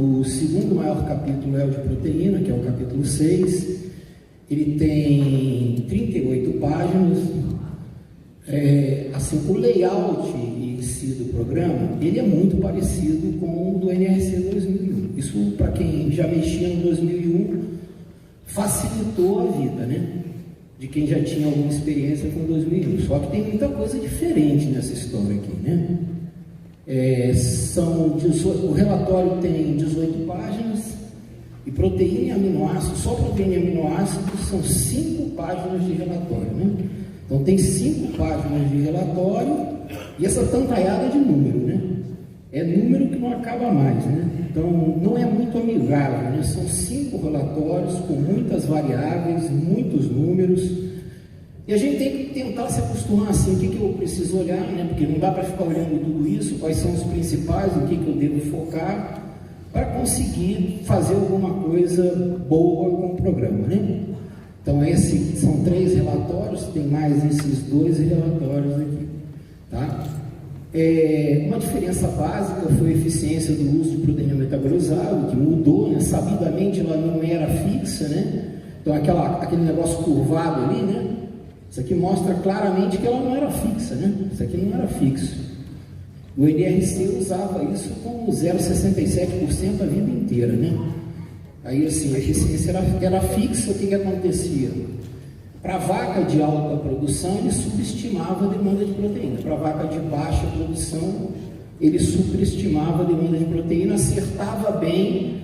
O segundo maior capítulo é o de proteína, que é o capítulo 6. Ele tem 38 páginas. Assim, o layout em si do programa, ele é muito parecido com o do NRC 2001. Isso, para quem já mexia no 2001, facilitou a vida, né? De quem já tinha alguma experiência com 2001. Só que tem muita coisa diferente nessa história aqui, né? O relatório tem 18 páginas, e proteína e aminoácidos, só proteína e aminoácidos são 5 páginas de relatório, né? Então tem 5 páginas de relatório e essa tancaiada de número, né? É número que não acaba mais, né? Então não é muito amigável, né? São 5 relatórios com muitas variáveis, muitos números, e a gente tem que tentar se acostumar assim, o que eu preciso olhar, né? Porque não dá para ficar olhando tudo isso, quais são os principais, o que eu devo focar, para conseguir fazer alguma coisa boa com o programa, né? Então, esses são 3 relatórios, tem mais esses 2 relatórios aqui, tá? Uma diferença básica foi a eficiência do uso de proteína metabolizável, que mudou, né? Sabidamente ela não era fixa, né? Então, aquele negócio curvado ali, né? Isso aqui mostra claramente que ela não era fixa, né? Isso aqui não era fixo. O NRC usava isso com 0,67% a vida inteira, né? Aí, assim, a eficiência era fixa. O que acontecia? Para a vaca de alta produção, ele subestimava a demanda de proteína. Para a vaca de baixa produção, ele superestimava a demanda de proteína, acertava bem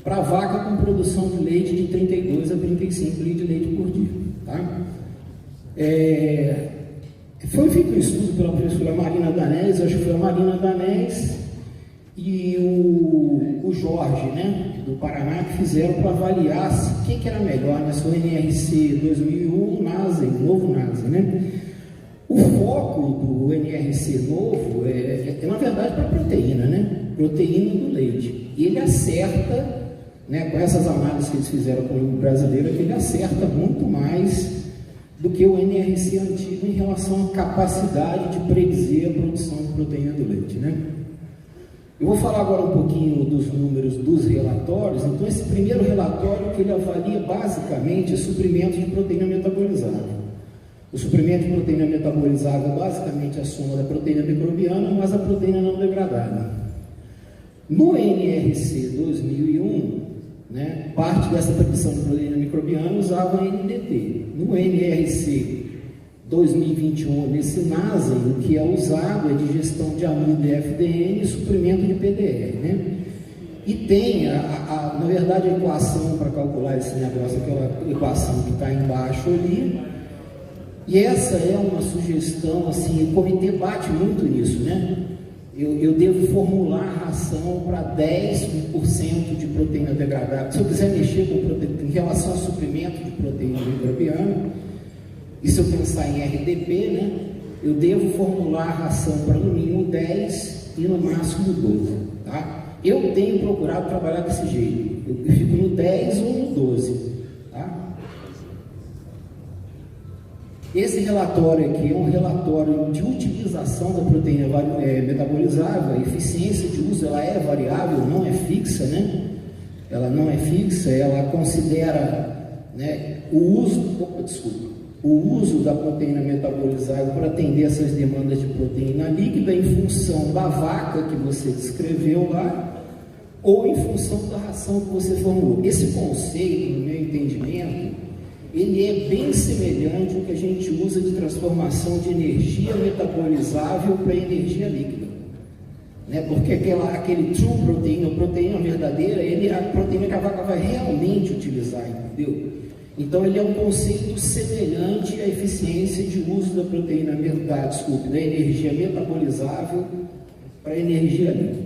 para a vaca com produção de leite de 32 a 35 litros de leite por dia, tá? Foi feito um estudo pela professora Marina Danés, acho que foi a Marina Danés e o Jorge, né, do Paraná, que fizeram para avaliar o que era melhor, né, se o NRC 2001, NASA, o novo NASA, né? O foco do NRC novo na verdade, para proteína, né? Proteína do leite. E ele acerta, né, com essas análises que eles fizeram com o brasileiro, ele acerta muito mais do que o NRC antigo em relação à capacidade de predizer a produção de proteína do leite, né? Eu vou falar agora um pouquinho dos números dos relatórios. Então, esse primeiro relatório, que ele avalia basicamente o suprimento de proteína metabolizável. O suprimento de proteína metabolizável é basicamente a soma da proteína microbiana mais a proteína não degradada. No NRC 2001, né, parte dessa predição de proteína microbiana usava NDT. No NRC 2021, nesse NASA, o que é usado é digestão de amido e FDN e suprimento de PDR, né? E tem, na verdade, a equação para calcular esse negócio, aquela equação que está embaixo ali, e essa é uma sugestão, assim, o comitê bate muito nisso, né? Eu devo formular a ração para 10% de proteína degradável. Se eu quiser mexer com proteína, em relação ao suprimento de proteína microbiana, e se eu pensar em RDP, né, eu devo formular a ração para no mínimo 10 e no máximo 12. Tá? Eu tenho procurado trabalhar desse jeito. Eu fico no 10 ou no 12. Tá? Esse relatório aqui é um relatório de utilização da proteína metabolizável. A eficiência de uso ela é variável, não é fixa, né? Ela não é fixa, ela considera, né, o uso da proteína metabolizável para atender essas demandas de proteína líquida em função da vaca que você descreveu lá ou em função da ração que você formulou. Esse conceito, no meu entendimento, ele é bem semelhante ao que a gente usa de transformação de energia metabolizável para energia líquida, né? Porque aquele true proteína, a proteína verdadeira, ele é a proteína que a vaca vai realmente utilizar, entendeu? Então ele é um conceito semelhante à eficiência de uso da proteína, da energia metabolizável para energia líquida.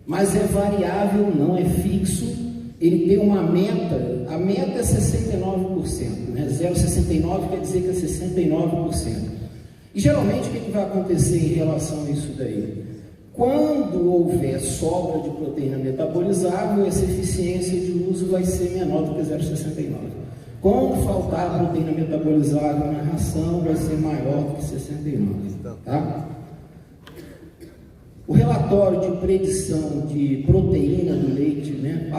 Mas é variável, não é fixo. Ele tem uma meta, a meta é 69%, né? 0,69 quer dizer que é 69%. E geralmente o que vai acontecer em relação a isso daí? Quando houver sobra de proteína metabolizável, essa eficiência de uso vai ser menor do que 0,69. Quando faltar proteína metabolizável na ração, vai ser maior do que 69. Tá? O relatório de predição de proteína do leite, né,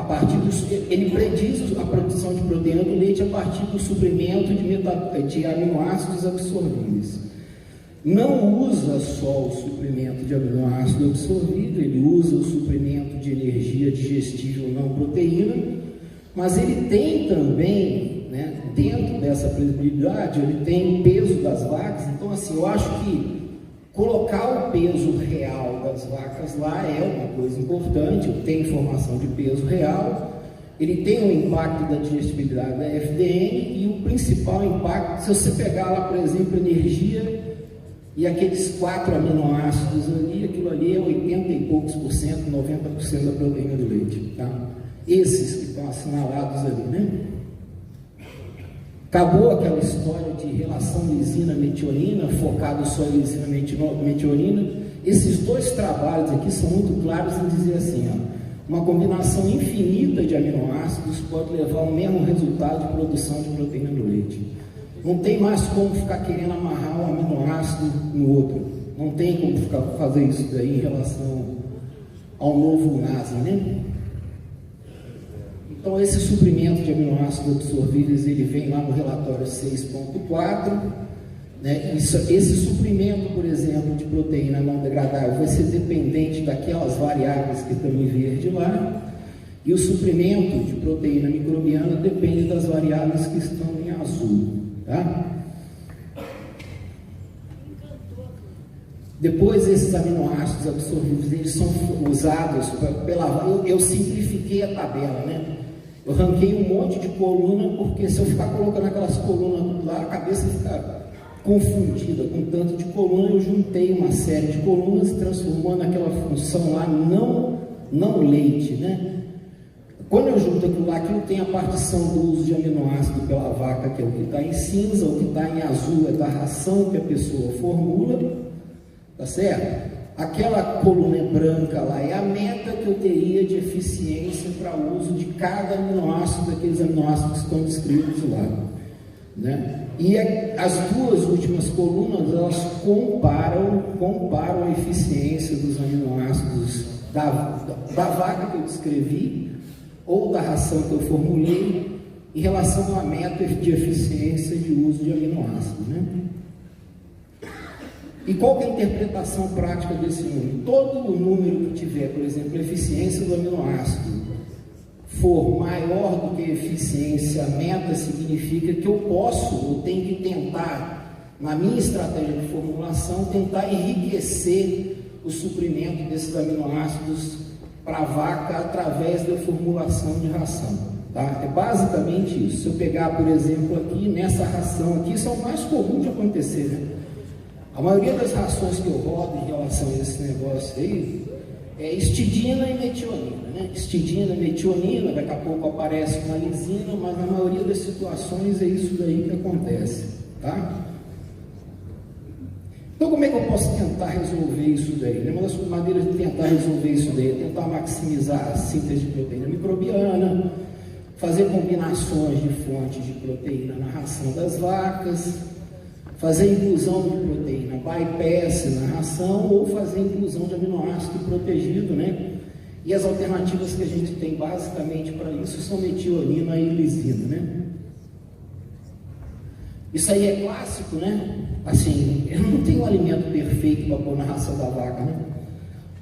ele prediz a produção de proteína do leite a partir do suprimento de aminoácidos absorvíveis. Não usa só o suprimento de aminoácido absorvível, ele usa o suprimento de energia digestível não proteína, mas ele tem também, né, dentro dessa previsibilidade, ele tem o peso das vacas. Então, assim, eu acho que colocar o peso real das vacas lá é uma coisa importante. Tem informação de peso real, ele tem o impacto da digestibilidade da FDN e o principal impacto, se você pegar lá, por exemplo, energia e aqueles 4 aminoácidos ali, aquilo ali é 80 e poucos por cento, 90% da proteína do leite, tá? Esses que estão assinalados ali, né? Acabou aquela história de relação lisina-metionina, focado só em lisina-metionina. Esses 2 trabalhos aqui são muito claros em dizer assim, ó, uma combinação infinita de aminoácidos pode levar ao mesmo resultado de produção de proteína no leite. Não tem mais como ficar querendo amarrar um aminoácido no outro. Não tem como fazer isso daí em relação ao novo NASA, né? Então, esse suprimento de aminoácidos absorvíveis, ele vem lá no relatório 6.4, né? Esse suprimento, por exemplo, de proteína não degradável vai ser dependente daquelas variáveis que estão em verde lá, e o suprimento de proteína microbiana depende das variáveis que estão em azul, tá? Depois, esses aminoácidos absorvíveis, eles são usados eu simplifiquei a tabela, né? Eu ranquei um monte de coluna, porque se eu ficar colocando aquelas colunas lá, a cabeça fica confundida com tanto de coluna. Eu juntei uma série de colunas, transformando aquela função lá não leite, né? Quando eu junto aquilo lá, aquilo tem a partição do uso de aminoácido pela vaca, que é o que está em cinza, o que está em azul é da ração que a pessoa formula, tá certo? Aquela coluna branca lá é a meta que eu teria de eficiência para o uso de cada aminoácido, daqueles aminoácidos que estão descritos lá, né? E as 2 últimas colunas, elas comparam a eficiência dos aminoácidos da vaca que eu descrevi, ou da ração que eu formulei, em relação à meta de eficiência de uso de aminoácidos, né? E qual que é a interpretação prática desse número? Todo o número que tiver, por exemplo, a eficiência do aminoácido for maior do que a eficiência, a meta, significa que eu tenho que tentar, na minha estratégia de formulação, tentar enriquecer o suprimento desses aminoácidos para a vaca através da formulação de ração, tá? É basicamente isso. Se eu pegar, por exemplo, aqui, nessa ração aqui, isso é o mais comum de acontecer, né? A maioria das rações que eu rodo em relação a esse negócio aí é histidina e metionina, né? Histidina e metionina, daqui a pouco aparece uma lisina, mas na maioria das situações é isso daí que acontece, tá? Então, como é que eu posso tentar resolver isso daí? Uma das maneiras de tentar resolver isso daí é tentar maximizar a síntese de proteína microbiana, fazer combinações de fontes de proteína na ração das vacas, fazer inclusão de proteína bypass na ração ou fazer inclusão de aminoácido protegido, né? E as alternativas que a gente tem basicamente para isso são metionina e lisina, né? Isso aí é clássico, né? Assim, eu não tenho um alimento perfeito para pôr na ração da vaca, né?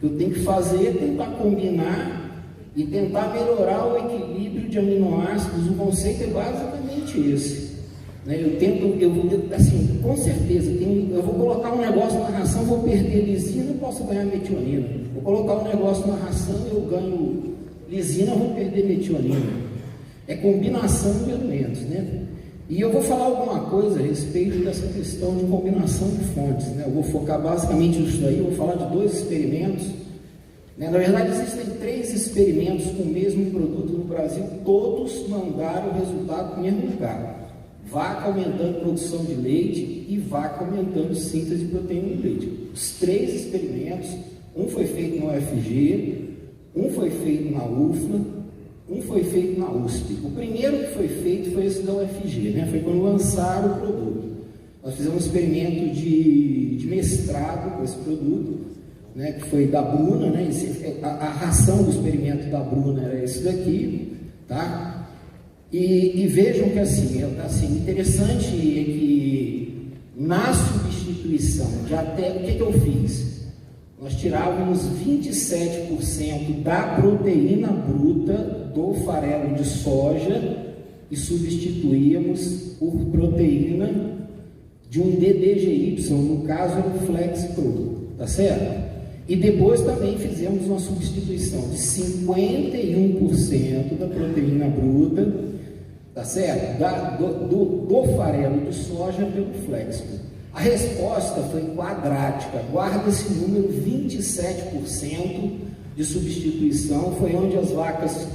Eu tenho que fazer, tentar combinar e tentar melhorar o equilíbrio de aminoácidos. O conceito é basicamente esse, né? Assim, com certeza, eu vou colocar um negócio na ração, vou perder lisina, eu posso ganhar metionina. Vou colocar um negócio na ração, eu ganho lisina, vou perder metionina. É combinação de elementos, né? E eu vou falar alguma coisa a respeito dessa questão de combinação de fontes, né? Eu vou focar basicamente nisso aí, eu vou falar de 2 experimentos, né? Na verdade, existem 3 experimentos com o mesmo produto no Brasil, todos mandaram o resultado no mesmo lugar. Vaca aumentando produção de leite e vaca aumentando síntese de proteína de leite. Os 3 experimentos, um foi feito no UFG, um foi feito na UFLA, um foi feito na USP. O primeiro que foi feito foi esse da UFG, né? Foi quando lançaram o produto. Nós fizemos um experimento de mestrado com esse produto. né, que foi da Bruna, né, a ração do experimento da Bruna era esse daqui, tá? E vejam que assim, interessante é que na substituição de até, o que eu fiz? Nós tirávamos 27% da proteína bruta do farelo de soja e substituíamos por proteína de um DDGY, no caso era o Flex Pro, tá certo? E depois também fizemos uma substituição de 51% da proteína bruta, tá certo? Do farelo de soja pelo Flex Pro. A resposta foi quadrática, guarda esse número, 27% de substituição, foi onde as vacas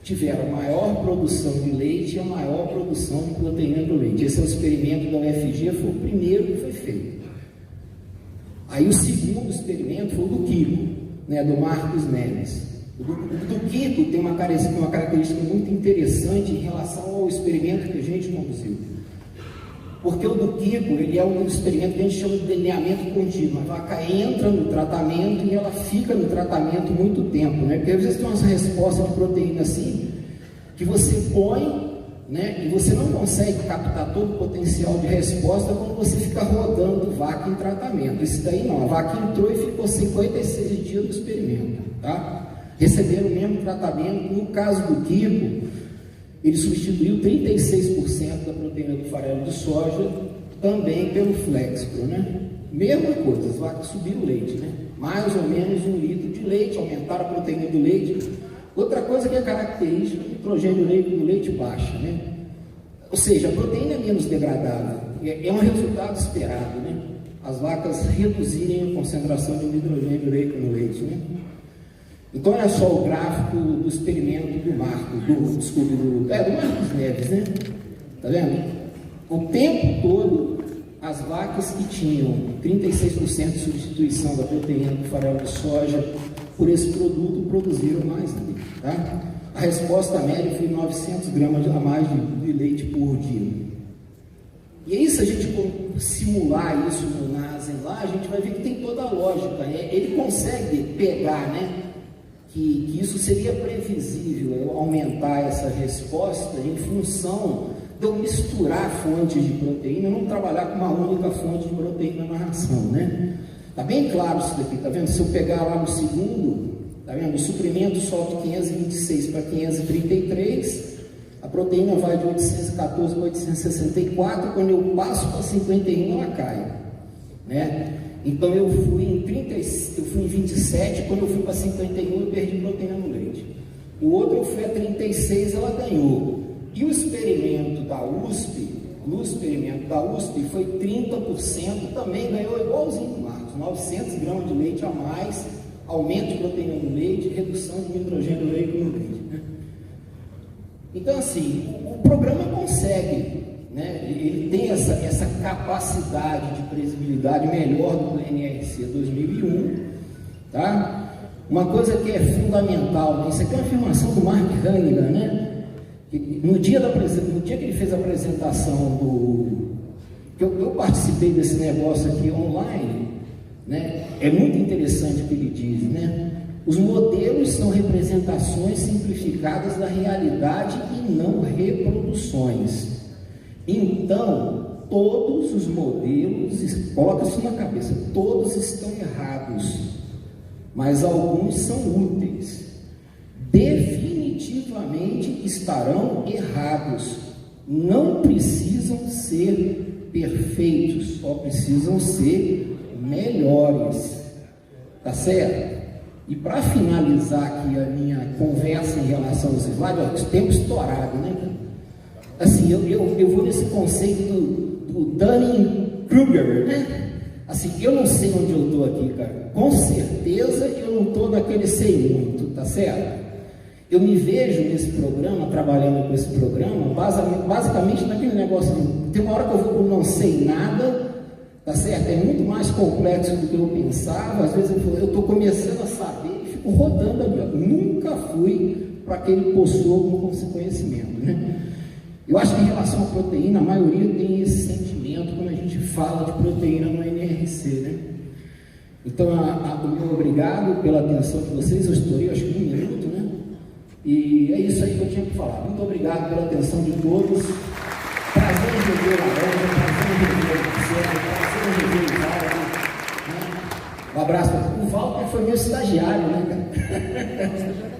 tiveram a maior produção de leite e a maior produção de proteína do leite. Esse é o experimento da UFG, foi o primeiro que foi feito. Aí o segundo experimento foi o do Kiko, né, do Marcos Neves. O do Kiko tem uma característica muito interessante em relação ao experimento que a gente conduziu. Porque o do Kiko, ele é um experimento que a gente chama de delineamento contínuo. A vaca entra no tratamento e ela fica no tratamento muito tempo, né? Porque às vezes tem uma resposta de proteína assim, que você põe, né, e você não consegue captar todo o potencial de resposta quando você fica rodando vaca em tratamento. Esse daí não, a vaca entrou e ficou 56 dias no experimento, tá? Receberam o mesmo tratamento. No caso do Kiko, ele substituiu 36% da proteína do farelo de soja também pelo Flexpro, né? Mesma coisa, as vacas subiram o leite, né? Mais ou menos 1 litro de leite, aumentaram a proteína do leite. Outra coisa que é característica, o nitrogênio do leite baixa, né? Ou seja, a proteína é menos degradável, é um resultado esperado, né? As vacas reduzirem a concentração de nitrogênio no leite, né? Então, olha só o gráfico do experimento do Marcos Neves, né? Tá vendo? O tempo todo, as vacas que tinham 36% de substituição da proteína do farelo de soja por esse produto produziram mais leite, tá? A resposta média foi 900 gramas a mais de leite por dia. E aí, se a gente simular isso no Nasen lá, a gente vai ver que tem toda a lógica, né? Ele consegue pegar, né, que isso seria previsível, aumentar essa resposta em função de eu misturar fontes de proteína, não trabalhar com uma única fonte de proteína na ração, né? Tá bem claro isso daqui, tá vendo? Se eu pegar lá no segundo, tá vendo? O suprimento sobe de 526 para 533, a proteína vai de 814 para 864, quando eu passo para 51 ela cai, né? Então eu fui em 27, quando eu fui para 51 eu perdi proteína no leite. O outro eu fui a 36, ela ganhou. E o experimento da USP, foi 30%, também ganhou igualzinho do Marcos, 900 gramas de leite a mais, aumento de proteína no leite, redução de nitrogênio no leite, né? Então assim, o programa consegue, né? Ele tem essa capacidade de previsibilidade melhor do que o NRC 2001, tá? Uma coisa que é fundamental, né? Isso aqui é uma afirmação do Mark Hannigan, né? No dia que ele fez a apresentação eu participei desse negócio aqui online, né? É muito interessante o que ele diz, né? Os modelos são representações simplificadas da realidade e não reproduções. Então, todos os modelos, coloca isso na cabeça, todos estão errados, mas alguns são úteis. Definitivamente estarão errados. Não precisam ser perfeitos, só precisam ser melhores. Tá certo? E para finalizar aqui a minha conversa em relação aos slides, o tempo estourado, né? Assim, eu vou nesse conceito do Dunning-Kruger, né? Assim, eu não sei onde eu estou aqui, cara. Com certeza eu não estou naquele sei muito, tá certo? Eu me vejo nesse programa, trabalhando com esse programa, basicamente naquele negócio de, tem uma hora que eu vou para não sei nada, tá certo? É muito mais complexo do que eu pensava, às vezes eu estou começando a saber e fico rodando ali, ó. Nunca fui para aquele poço com esse conhecimento, né? Eu acho que em relação à proteína, a maioria tem esse sentimento quando a gente fala de proteína no NRC, né? Então, muito obrigado pela atenção de vocês. Eu estourei, acho que 1 minuto, né? E é isso aí que eu tinha que falar. Muito obrigado pela atenção de todos. Prazer em rever a Laranja, prazer em rever o Marcelo, prazer em rever o Walter. Né? Um abraço. O Walter foi meu estagiário, né, cara?